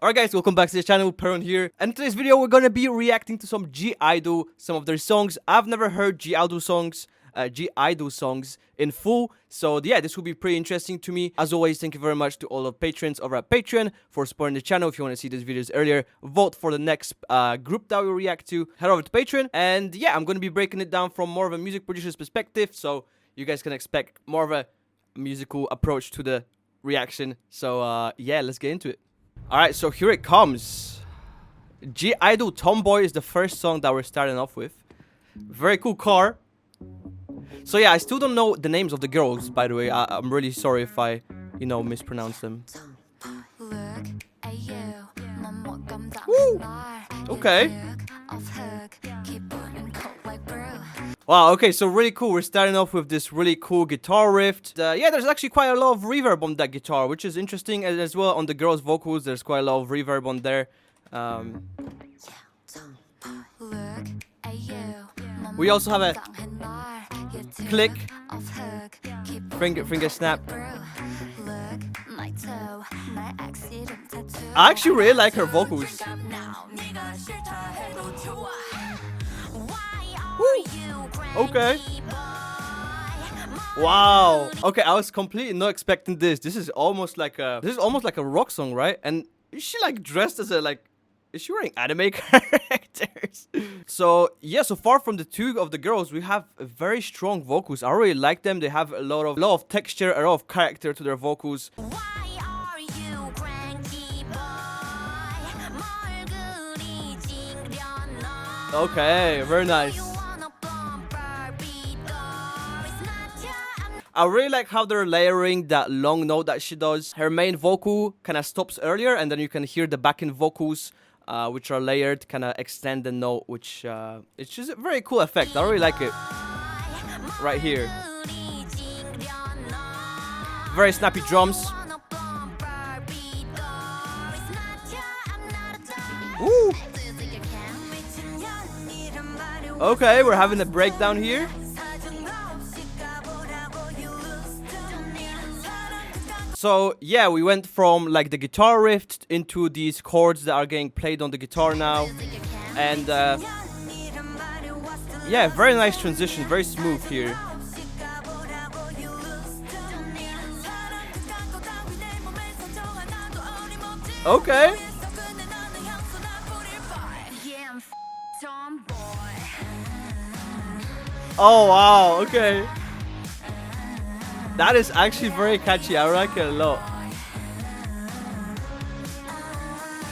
Alright guys, welcome back to the channel, Peron here, and in today's video we're gonna be reacting to some I-dle, some of their songs. I've never heard I-dle songs in full, so yeah, this will be pretty interesting to me. As always, thank you very much to all of patrons over at Patreon for supporting the channel. If you want to see these videos earlier, vote for the next group that we react to, head over to Patreon. And yeah, I'm gonna be breaking it down from more of a music producer's perspective, so you guys can expect more of a musical approach to the reaction. So yeah, let's get into it. Alright, so here it comes. I-dle Tomboy is the first song that we're starting off with. Very cool car. So yeah, I still don't know the names of the girls, by the way. I'm really sorry if I, mispronounce them. Woo! Okay. Wow, okay, so really cool. We're starting off with this really cool guitar riff. Yeah, there's actually quite a lot of reverb on that guitar, which is interesting. And as well, on the girls' vocals, there's quite a lot of reverb on there. We also have a click, finger snap. I actually really like her vocals. Woo. Okay. Wow. Okay, I was completely not expecting this. This is almost like a rock song, right? And is she like dressed as a is she wearing anime characters? So yeah, so far from the two of the girls, we have very strong vocals. I really like them. They have a lot of texture, a lot of character to their vocals. Okay, very nice. I really like how they're layering that long note that she does. Her main vocal kind of stops earlier, and then you can hear the backing vocals, which are layered, kind of extend the note, which it's just a very cool effect. I really like it. Right here. Very snappy drums. Woo! Okay, we're having a breakdown here. So yeah, we went from like the guitar riff into these chords that are getting played on the guitar now. And yeah, very nice transition, very smooth here. Okay. Oh wow, okay. That is actually very catchy. I like it a lot.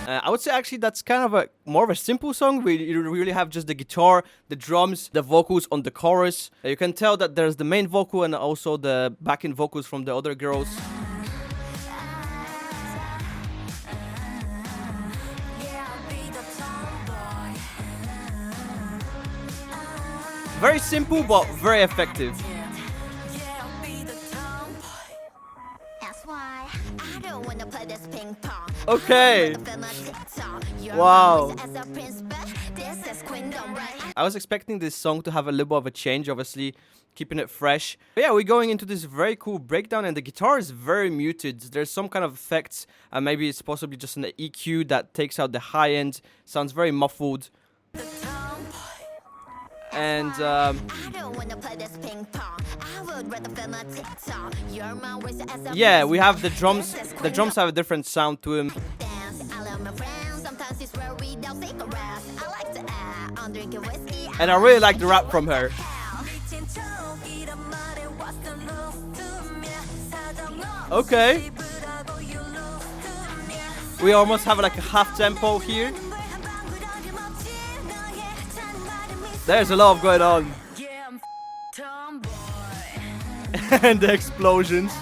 I would say actually that's kind of more of a simple song. You really have just the guitar, the drums, the vocals on the chorus. You can tell that there's the main vocal and also the backing vocals from the other girls. Very simple but very effective. Okay. Wow. I was expecting this song to have a little bit of a change, obviously, keeping it fresh. But yeah, we're going into this very cool breakdown, and the guitar is very muted. There's some kind of effects, and maybe it's possibly just an EQ that takes out the high end. Sounds very muffled. And yeah, we have the drums. The drums have a different sound to them. And I really like the rap from her. Okay. We almost have like a half tempo here. There's a lot going on. And the explosions.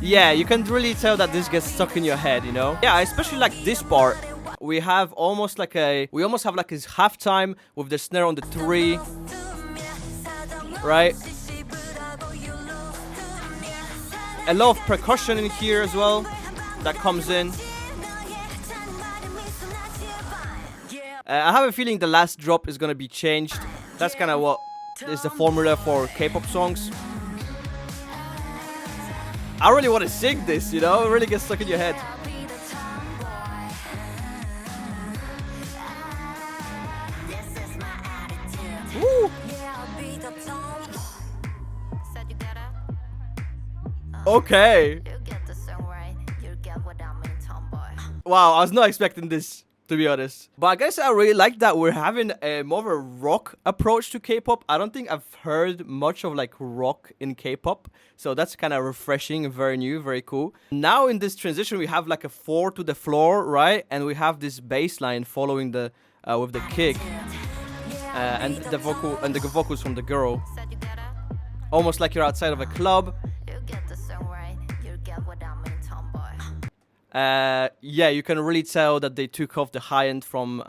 Yeah, you can really tell that this gets stuck in your head, you know? Yeah, I especially like this part. We almost have like this halftime with the snare on the 3. Right? A lot of percussion in here as well that comes in. I have a feeling the last drop is gonna be changed. That's kind of what is the formula for K-pop songs. I really want to sing this, you know? It really gets stuck in your head. Woo. Okay. Wow, I was not expecting this, to be honest. But I guess I really like that we're having a more of a rock approach to K-pop. I don't think I've heard much of like rock in K-pop. So that's kind of refreshing, very new, very cool. Now in this transition, we have like a 4 to the floor, right? And we have this bass line following the with the kick. And the vocals from the girl. Almost like you're outside of a club. Yeah, you can really tell that they took off the high end from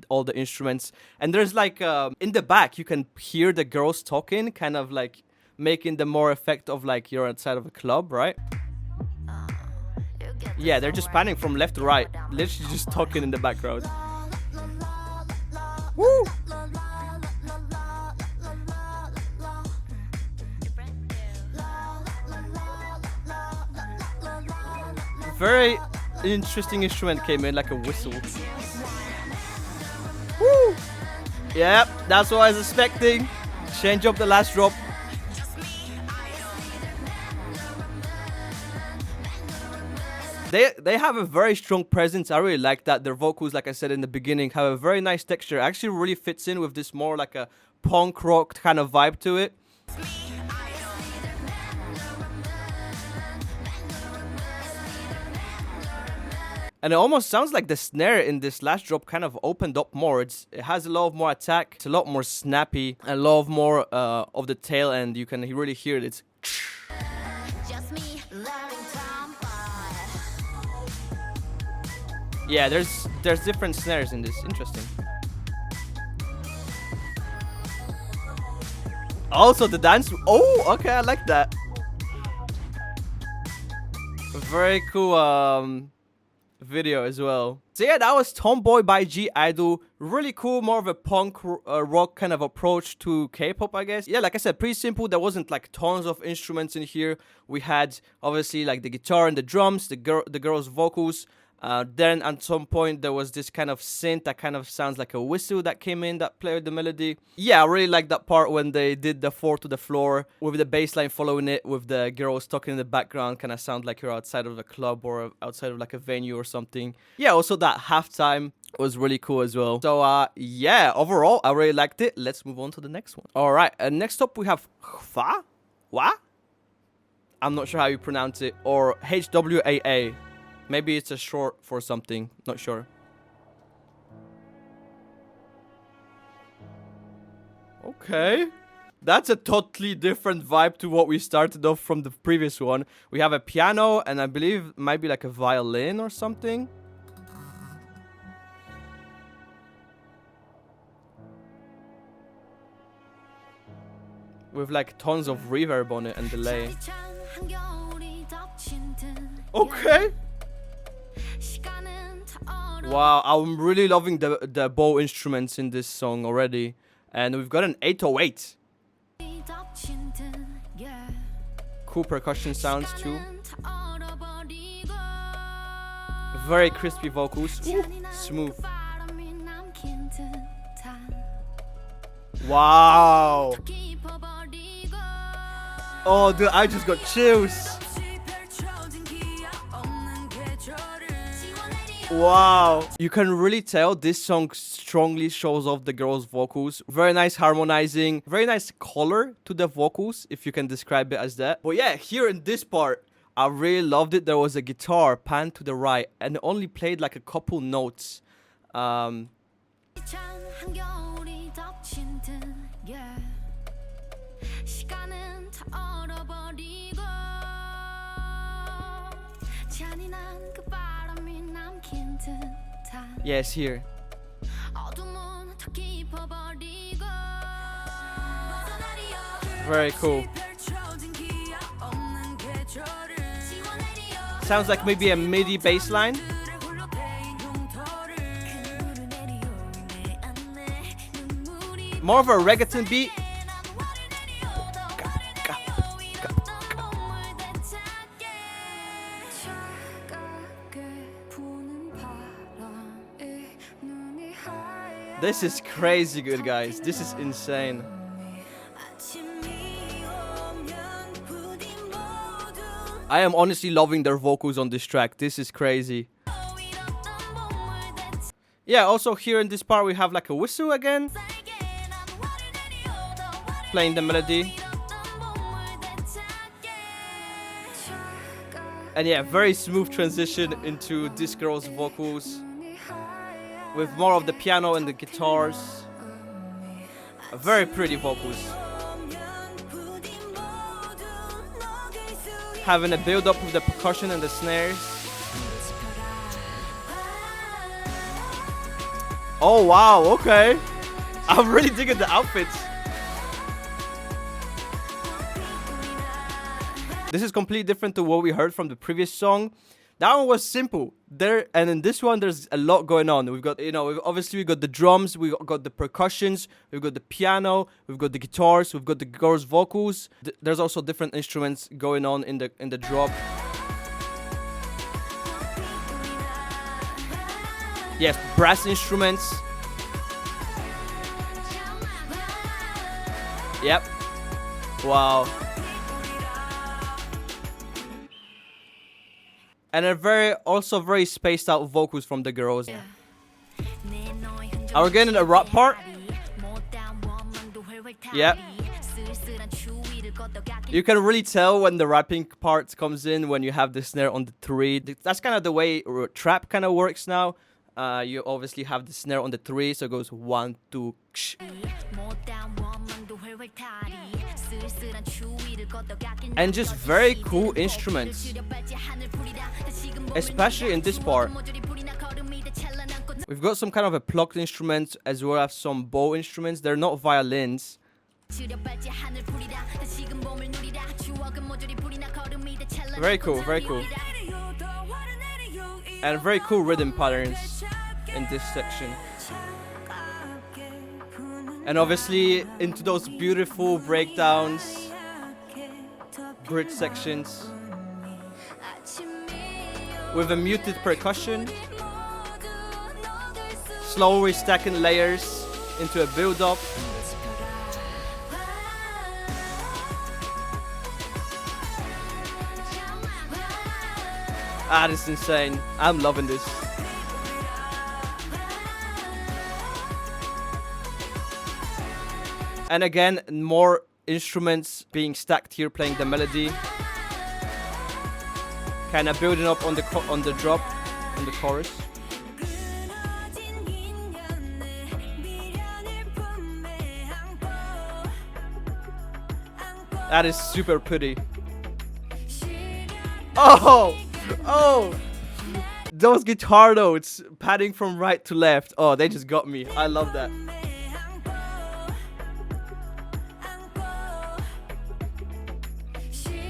all the instruments. And there's like in the back you can hear the girls talking, kind of like making the more effect of like you're outside of a club, right? Yeah, they're just panning from left to right, literally just talking in the background. Woo! Very interesting instrument came in, like a whistle. Woo! Yep, that's what I was expecting. Change up the last drop. They have a very strong presence. I really like that. Their vocals, like I said in the beginning, have a very nice texture. Actually really fits in with this more like a punk rock kind of vibe to it. And it almost sounds like the snare in this last drop kind of opened up more. It has a lot of more attack. It's a lot more snappy. A lot of more of the tail end. You can really hear it. It's yeah, there's different snares in this. Interesting. Also the dance. Oh, okay, I like that. Very cool video as well. So yeah, that was Tomboy by I-dle. Really cool, more of a punk rock kind of approach to K-pop, I guess. Yeah, like I said, pretty simple. There wasn't like tons of instruments in here. We had obviously like the guitar and the drums, the girls' vocals. Then at some point there was this kind of synth that kind of sounds like a whistle that came in that played the melody. Yeah, I really like that part when they did the 4 to the floor with the bass line following it with the girls talking in the background. Kind of sound like you're outside of a club or outside of like a venue or something. Yeah, also that halftime was really cool as well. So yeah, overall I really liked it. Let's move on to the next one. All right, next up we have Hwa? I'm not sure how you pronounce it, or HWAA. Maybe it's a short for something, not sure. Okay. That's a totally different vibe to what we started off from the previous one. We have a piano and I believe it might be like a violin or something. With like tons of reverb on it and delay. Okay. Wow, I'm really loving the bow instruments in this song already. And we've got an 808. Cool percussion sounds too. Very crispy vocals. Ooh, smooth. Wow. Oh, dude, I just got chills. Wow. You can really tell this song strongly shows off the girls' vocals. Very nice harmonizing. Very nice color to the vocals, if you can describe it as that. But yeah, here in this part, I really loved it. There was a guitar pan to the right and it only played like a couple notes. Yes, here. Very cool. Sounds like maybe a MIDI bass line. More of a reggaeton beat. This is crazy good, guys. This is insane. I am honestly loving their vocals on this track. This is crazy. Yeah, also here in this part we have like a whistle again, playing the melody. And yeah, very smooth transition into this girl's vocals, with more of the piano and the guitars. Very pretty vocals. Having a build up with the percussion and the snares. Oh wow, okay. I'm really digging the outfits. This is completely different to what we heard from the previous song. That one was simple. And in this one, there's a lot going on. We've got, obviously we got the drums, we got the percussions, we've got the piano, we've got the guitars, we've got the girls' vocals. There's also different instruments going on in the drop. Yes, brass instruments. Yep. Wow. And also very spaced out vocals from the girls. Are we getting a rap part? Yeah. You can really tell when the rapping part comes in when you have the snare on the 3. That's kind of the way trap kind of works now. You obviously have the snare on the 3, so it goes 1, 2, ksh. And just very cool instruments, especially in this part. We've got some kind of a plucked instrument as well as some bow instruments. They're not violins. Very cool, very cool. And very cool rhythm patterns in this section. And obviously into those beautiful breakdowns, bridge sections with a muted percussion, slowly stacking layers into a build-up. Ah, this is insane. I'm loving this. And again, more instruments being stacked here, playing the melody. Kind of building up on the drop, on the chorus. That is super pretty. Oh! Oh! Those guitar notes padding from right to left. Oh, they just got me. I love that.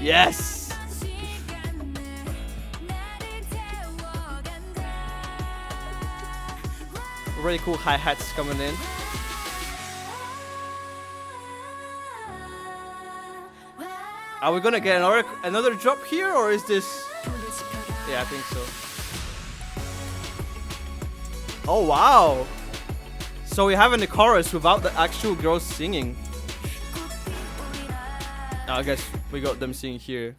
Yes! Really cool hi-hats coming in. Are we gonna get another drop here, or is this... Yeah, I think so. Oh, wow! So we're having the chorus without the actual girls singing. I guess we got them singing here.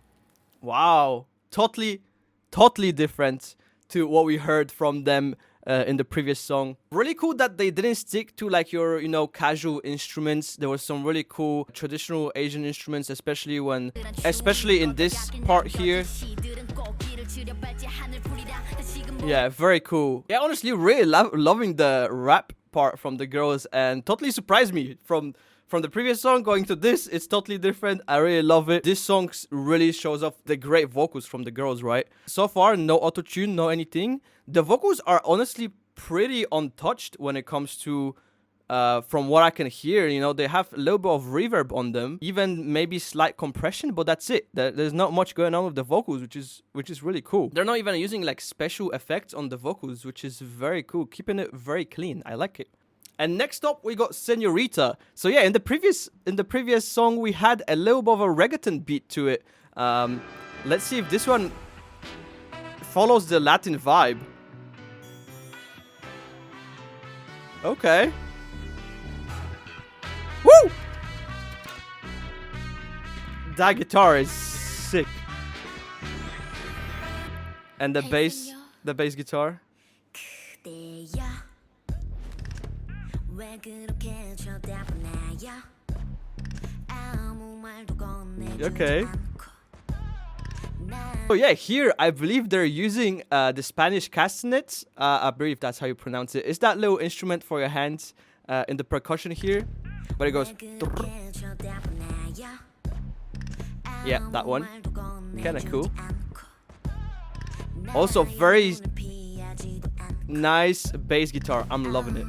Wow. Totally different to what we heard from them in the previous song. Really cool that they didn't stick to like your, casual instruments. There was some really cool traditional Asian instruments, especially in this part here. Yeah, very cool. Yeah, honestly, really loving the rap part from the girls, and totally surprised me from the previous song going to this. It's totally different. I really love it. This song really shows off the great vocals from the girls, right? So far, no auto-tune, no anything. The vocals are honestly pretty untouched when it comes to, from what I can hear, they have a little bit of reverb on them, even maybe slight compression, but that's it. There's not much going on with the vocals, which is really cool. They're not even using like special effects on the vocals, which is very cool. Keeping it very clean. I like it. And next up, we got Senorita. So yeah, in the previous song, we had a little bit of a reggaeton beat to it. Let's see if this one follows the Latin vibe. Okay. Woo! That guitar is sick. And the bass guitar. Okay. Oh yeah, here I believe they're using the Spanish castanets. I believe that's how you pronounce it. Is that little instrument for your hands in the percussion here? But it goes. Yeah, that one. Kinda cool. Also very nice bass guitar. I'm loving it.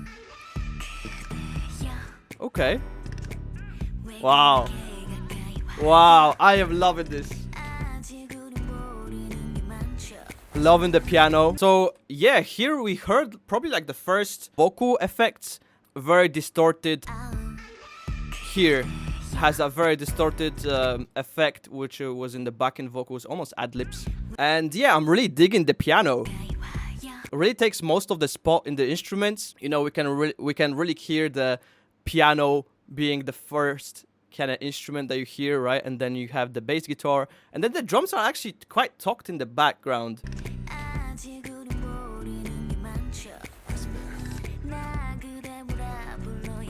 Okay. Wow. Wow, I am loving this. Loving the piano. So yeah, here we heard probably like the first vocal effects. Very distorted. Here has a very distorted effect, which was in the backing vocals, almost ad-libs. And yeah, I'm really digging the piano. It really takes most of the spot in the instruments. You know, we can really hear the piano being the first kind of instrument that you hear, right? And then you have the bass guitar, and then the drums are actually quite tucked in the background.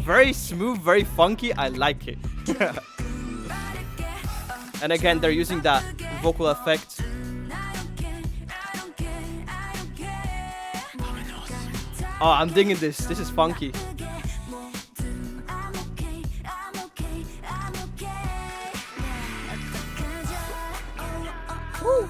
Very smooth, very funky. I like it. And again, they're using that vocal effect. Oh, I'm digging this. This is funky. Woo.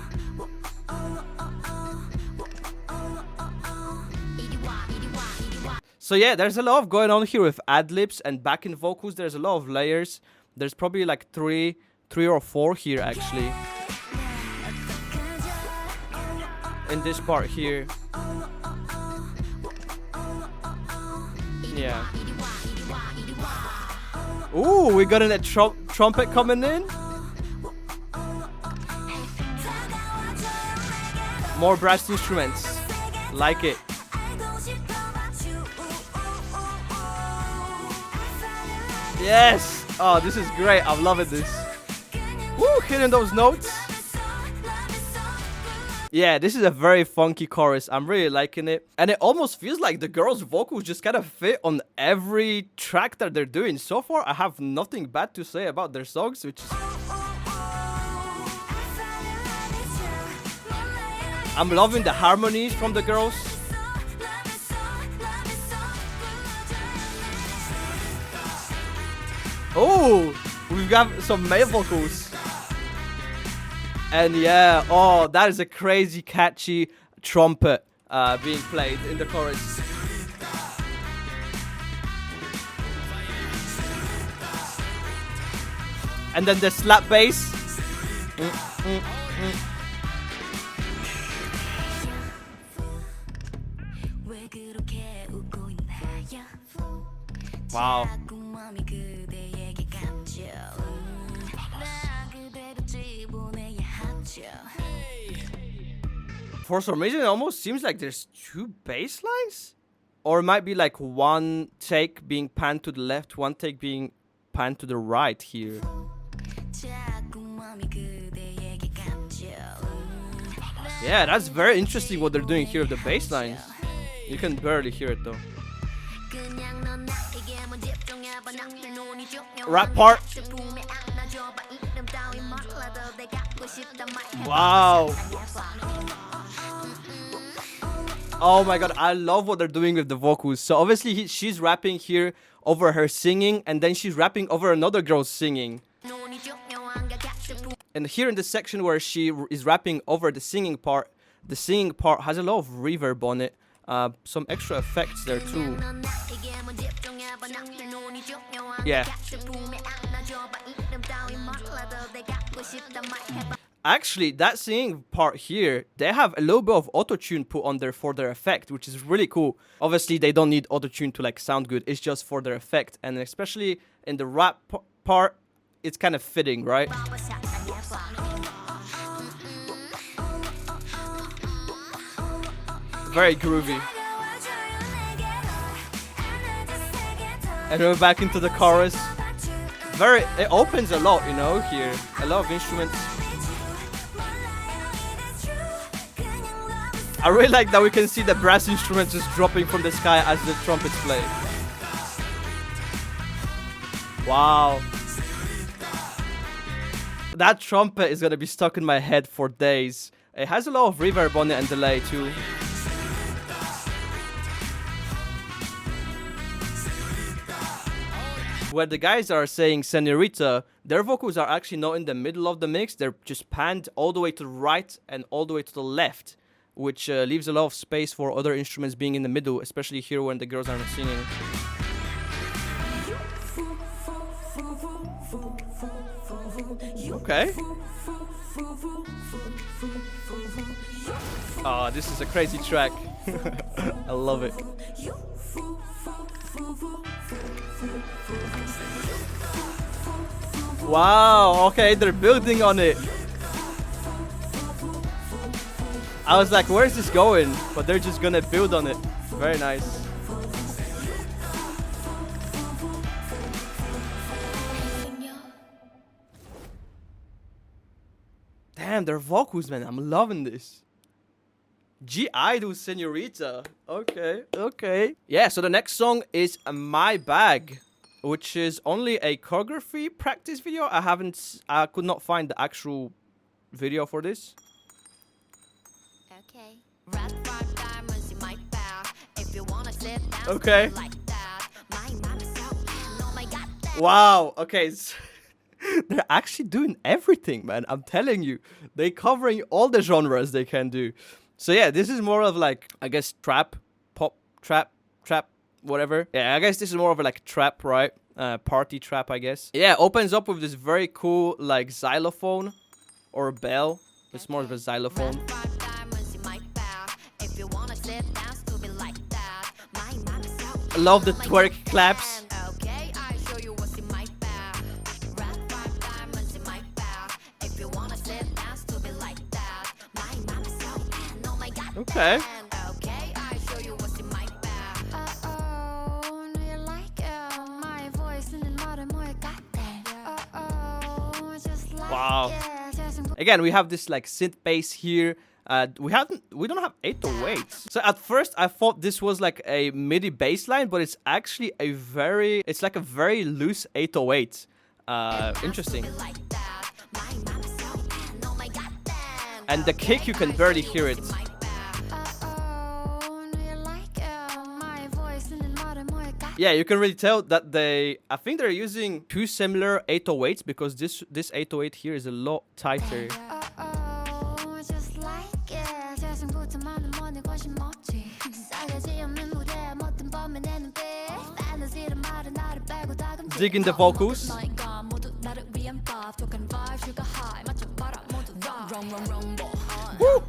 So yeah, there's a lot going on here with ad-libs and backing vocals. There's a lot of layers. There's probably like three or four here actually. In this part here. Yeah. Ooh, we got a trumpet coming in. More brass instruments. Like it. Yes! Oh, this is great. I'm loving this. Woo, hitting those notes. Yeah, this is a very funky chorus. I'm really liking it. And it almost feels like the girls' vocals just kind of fit on every track that they're doing. So far, I have nothing bad to say about their songs, which is... I'm loving the harmonies from the girls. Oh, we've got some male vocals. And yeah, oh, that is a crazy catchy trumpet being played in the chorus. And then the slap bass. Wow. For some reason, it almost seems like there's two bass lines. Or it might be like one take being panned to the left, one take being panned to the right here. Yeah, that's very interesting what they're doing here with the bass lines. You can barely hear it though. Rap part. Wow. Oh my god, I love what they're doing with the vocals. So obviously she's rapping here over her singing, and then she's rapping over another girl singing. And here in the section where she is rapping over the singing part has a lot of reverb on it. Some extra effects there too. Yeah. Actually, that singing part here, they have a little bit of auto-tune put on there for their effect, which is really cool. Obviously, they don't need auto-tune to like sound good. It's just for their effect. And especially in the rap part, it's kind of fitting, right? Very groovy. And we're back into the chorus. It opens a lot, you know, here. A lot of instruments. I really like that we can see the brass instruments just dropping from the sky as the trumpets play. Wow. That trumpet is gonna be stuck in my head for days. It has a lot of reverb on it and delay too. Where the guys are saying senorita, their vocals are actually not in the middle of the mix. They're just panned all the way to the right and all the way to the left, which leaves a lot of space for other instruments being in the middle, especially here when the girls aren't singing. Okay. Oh, this is a crazy track. I love it. Wow, okay, they're building on it. I was like, where's this going? But they're just gonna build on it. Very nice. Damn, their vocals, man. I'm loving this. I-dle Senorita. Okay, okay. Yeah, so the next song is My Bag, which is only a choreography practice video. I could not find the actual video for this. Okay. Wow, okay. They're actually doing everything, man. I'm telling you. They're covering all the genres they can do. So yeah, this is more of like, I guess, trap, pop, trap, whatever. Yeah, I guess this is more of a like trap, right? Party trap, I guess. Yeah, opens up with this very cool like xylophone or bell. It's more of a xylophone. I love the twerk claps. Okay. Wow. Again, we have this like synth bass here. We don't have 808s. So at first I thought this was like a MIDI bass line, but it's actually it's like a very loose 808. Interesting. And the kick, you can barely hear it. Yeah, you can really tell that I think they're using two similar 808s because this 808 here is a lot tighter. Digging the vocals. Woo!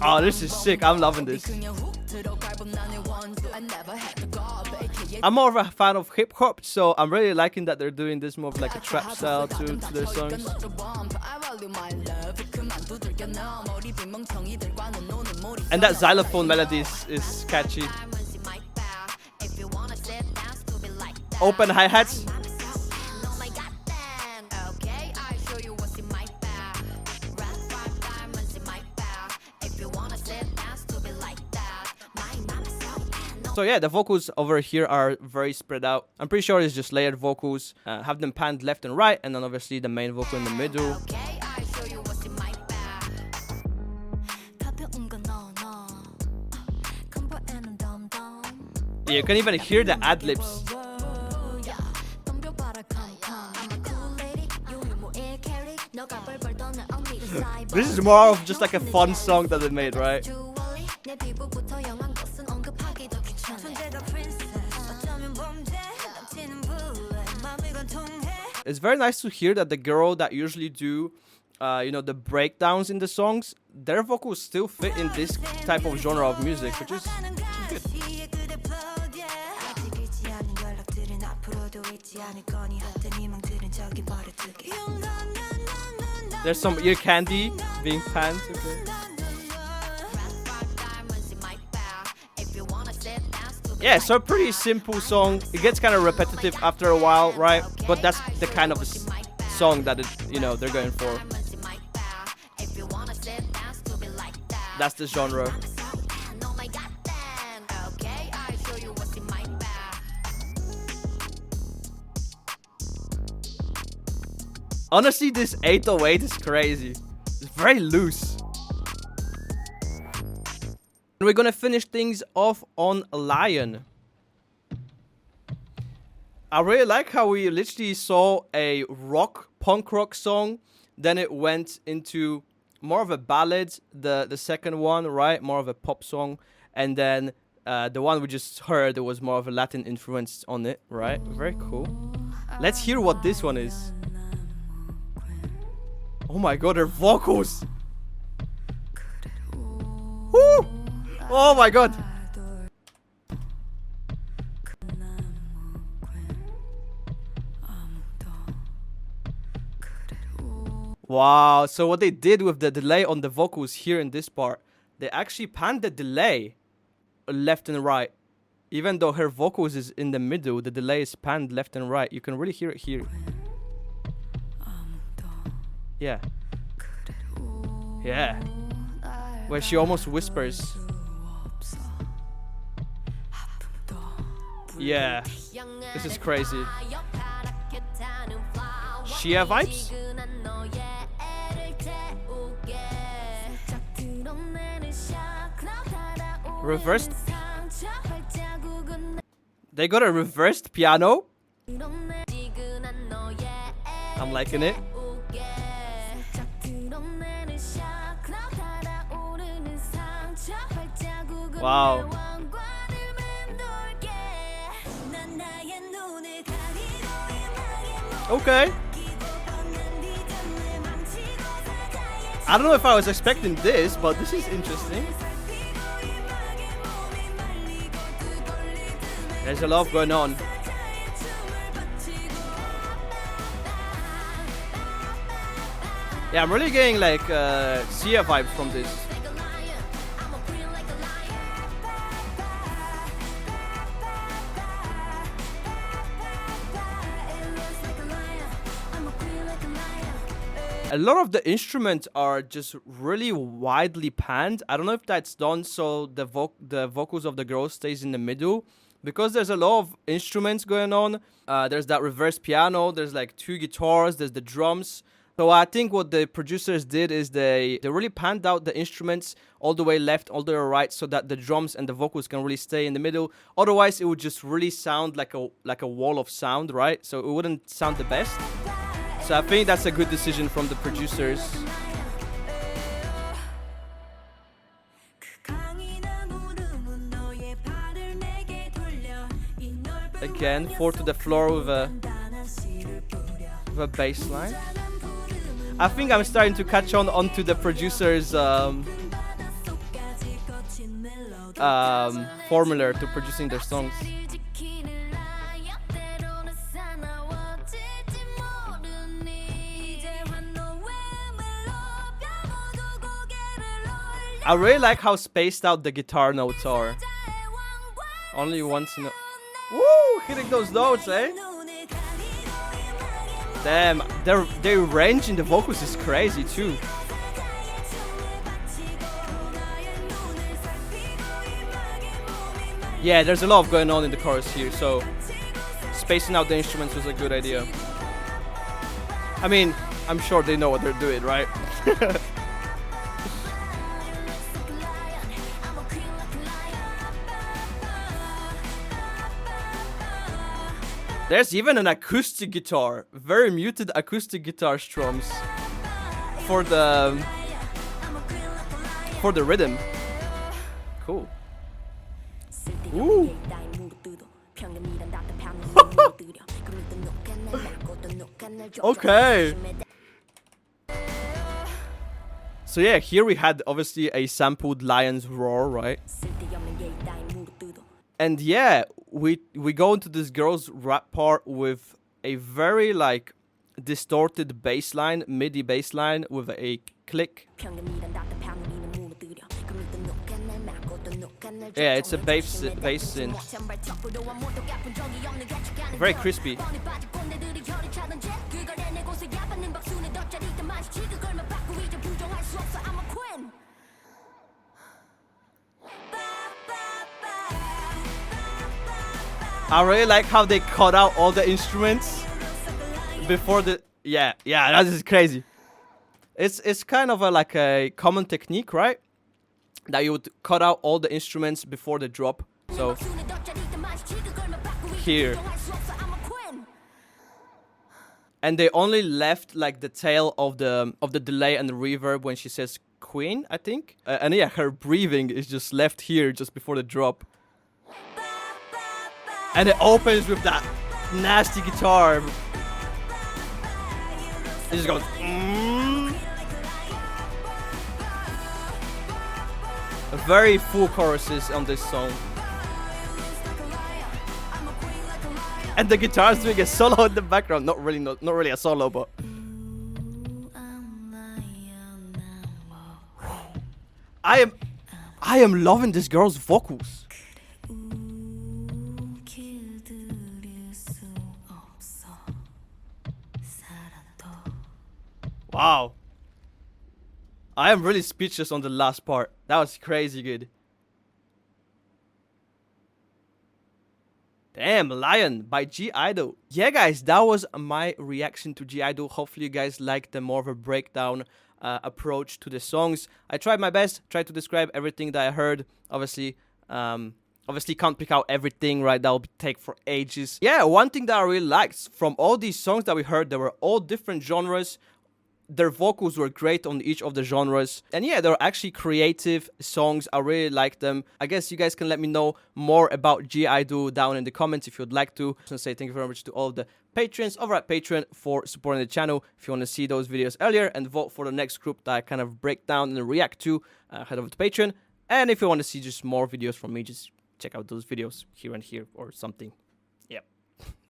Oh, this is sick. I'm loving this. I'm more of a fan of hip hop, so I'm really liking that they're doing this more of like a trap style to their songs. And that xylophone melody is catchy. Open hi-hats. So yeah, the vocals over here are very spread out. I'm pretty sure it's just layered vocals. Have them panned left and right, and then obviously the main vocal in the middle. Yeah, you can even hear the ad-libs. This is more of just like a fun song that they made, right? It's very nice to hear that the girl that usually do, the breakdowns in the songs, their vocals still fit in this type of genre of music, which is good. There's some ear candy being panned. Okay. Yeah, so a pretty simple song. It gets kind of repetitive after a while, right? But that's the kind of song that they're going for. That's the genre. Honestly, this 808 is crazy. It's very loose. And we're gonna finish things off on Lion. I really like how we literally saw a punk rock song, then it went into more of a ballad, the second one, right? More of a pop song, and then the one we just heard, there was more of a Latin influence on it, right? Very cool. Let's hear what this one is. Oh my god, her vocals! Woo! Oh my god! Wow, so what they did with the delay on the vocals here in this part, they actually panned the delay left and right. Even though her vocals is in the middle, the delay is panned left and right. You can really hear it here. Yeah. Yeah. Where she almost whispers. Yeah. This is crazy. Shia vibes? Reversed. They got a reversed piano. I'm liking it. Wow. Okay. I don't know if I was expecting this, but this is interesting. There's a lot going on. Yeah, I'm really getting like Sia vibes from this. A lot of the instruments are just really widely panned. I don't know if that's done so the vocals of the girl stays in the middle. Because there's a lot of instruments going on. There's that reverse piano. There's like 2 guitars. There's the drums. So I think what the producers did is they really panned out the instruments all the way left, all the way right, so that the drums and the vocals can really stay in the middle. Otherwise, it would just really sound like a wall of sound, right? So it wouldn't sound the best. So I think that's a good decision from the producers. Again, 4 to the floor with a bass line. I think I'm starting to catch onto the producers' formula to producing their songs. I really like how spaced out the guitar notes are. Only once in a... Woo! Hitting those notes, eh? Damn, their range in the vocals is crazy too. Yeah, there's a lot going on in the chorus here, so spacing out the instruments was a good idea. I mean, I'm sure they know what they're doing, right? There's even an acoustic guitar, very muted acoustic guitar strums for the rhythm. Cool. Ooh. Okay. So yeah, here we had obviously a sampled lion's roar, right? And yeah, we go into this girl's rap part with a very like distorted bass line, MIDI bass line with a click. Yeah, it's a bass synth. Very crispy. I really like how they cut out all the instruments before the... Yeah, that is crazy. It's kind of like a common technique, right? That you would cut out all the instruments before the drop. So here. And they only left like the tail of the delay and the reverb when she says queen, I think. And yeah, her breathing is just left here just before the drop. And it opens with that nasty guitar. It just goes. Very full choruses on this song. And the guitar is doing a solo in the background. Not really a solo, but I am loving this girl's vocals. Wow. I am really speechless on the last part. That was crazy good. Damn, Lion by I-dle. Yeah, guys, that was my reaction to I-dle. Hopefully you guys liked the more of a breakdown approach to the songs. I tried my best, tried to describe everything that I heard. Obviously can't pick out everything, right? That will take for ages. Yeah, one thing that I really liked from all these songs that we heard, they were all different genres. Their vocals were great on each of the genres. And yeah, they're actually creative songs. I really like them. I guess you guys can let me know more about I-dle down in the comments if you'd like to. I just want to say thank you very much to all of the patrons over at Patreon for supporting the channel. If you want to see those videos earlier and vote for the next group that I kind of break down and react to, head over to Patreon. And if you want to see just more videos from me, just check out those videos here and here or something.